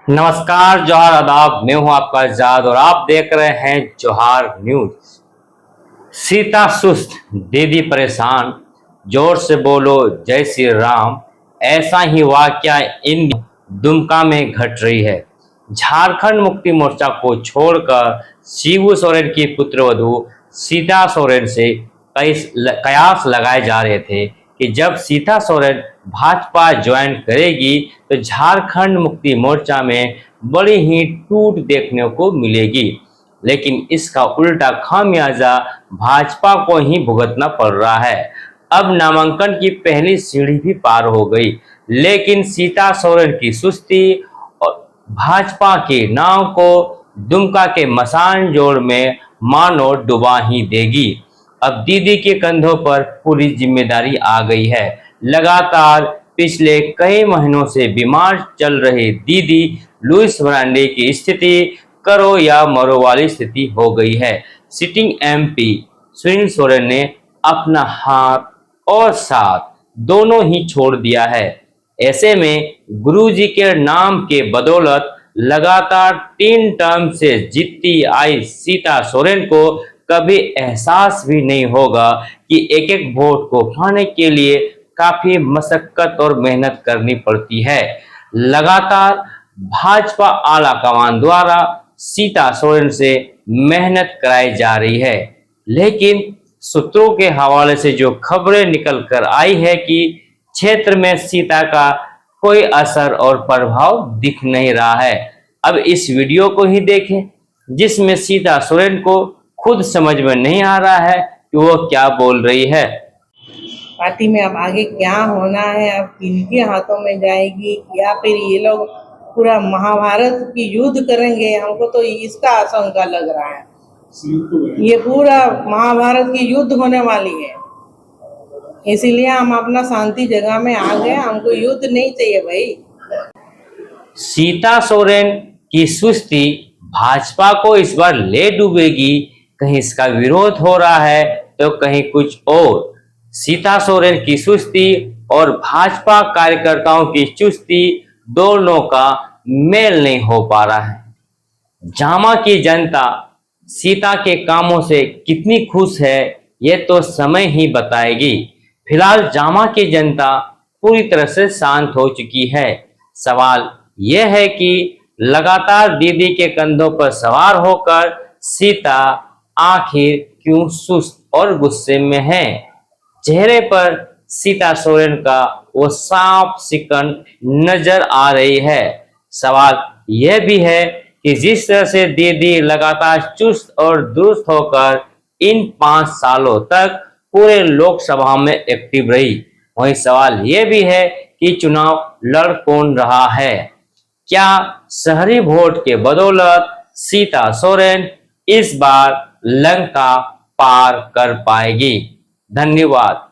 नमस्कार, जोहार, आदाब। मैं हूं आपका आजाद और आप देख रहे हैं जोहार न्यूज। सीता सुस्त, दीदी परेशान, जोर से बोलो जय श्री राम। ऐसा ही वाकया इन दुमका में घट रही है। झारखंड मुक्ति मोर्चा को छोड़कर शिबू सोरेन की पुत्रवधू सीता सोरेन से कयास लगाए जा रहे थे कि जब सीता सोरेन भाजपा ज्वाइन करेगी तो झारखंड मुक्ति मोर्चा में बड़ी ही टूट देखने को मिलेगी। लेकिन इसका उल्टा खामियाजा भाजपा को ही भुगतना पड़ रहा है। अब नामांकन की पहली सीढ़ी भी पार हो गई, लेकिन सीता सोरेन की सुस्ती और भाजपा के नाव को दुमका के मसान जोड़ में मानो डुबा ही देगी। अब दीदी के कंधों पर पूरी जिम्मेदारी आ गई है। लगातार पिछले कई महीनों से बीमार चल रही दीदी लुइस ब्रांडे की स्थिति करो या मरो वाली स्थिति हो गई है। सिटिंग एमपी सुनील सोरेन ने अपना हाथ और साथ दोनों ही छोड़ दिया है। ऐसे में गुरुजी के नाम के बदौलत लगातार 3 टर्म से जीतती आई सीता सोरेन को कभी एहसास भी नहीं होगा कि एक एक वोट को पाने के लिए काफी मशक्कत और मेहनत करनी पड़ती है। लगातार भाजपा आला कमान द्वारा सीता सोरेन से मेहनत कराई जा रही है, लेकिन सूत्रों के हवाले से जो खबरें निकल कर आई है कि क्षेत्र में सीता का कोई असर और प्रभाव दिख नहीं रहा है। अब इस वीडियो को ही देखें, जिसमें सीता सोरेन को खुद समझ में नहीं आ रहा है कि वो क्या बोल रही है। पार्टी में अब आगे क्या होना है, अब किनके हाथों में जाएगी, या फिर ये लोग पूरा महाभारत की युद्ध करेंगे। हमको तो इसका आशंका लग रहा है, ये पूरा महाभारत की युद्ध होने वाली है। इसीलिए हम अपना शांति जगह में आ गए, हमको युद्ध नहीं चाहिए भाई। सीता सोरेन की सुस्ती भाजपा को इस बार ले डूबेगी। कहीं इसका विरोध हो रहा है तो कहीं कुछ और। सीता सोरेन की सुस्ती और भाजपा कार्यकर्ताओं की चुस्ती दोनों का मेल नहीं हो पा रहा है। जामा की जनता सीता के कामों से कितनी खुश है ये तो समय ही बताएगी। फिलहाल जामा की जनता पूरी तरह से शांत हो चुकी है। सवाल यह है कि लगातार दीदी के कंधों पर सवार होकर सीता आखिर क्यों सुस्त और गुस्से में है। चेहरे पर सीता सोरेन का वो साफ सिकन नजर आ रही है। सवाल यह भी है कि जिस तरह से दीदी लगातार चुस्त और दुरुस्त होकर इन 5 सालों तक पूरे लोकसभा में एक्टिव रही, वही सवाल यह भी है कि चुनाव लड़ कौन रहा है। क्या शहरी वोट के बदौलत सीता सोरेन इस बार लंका पार कर पाएगी? धन्यवाद।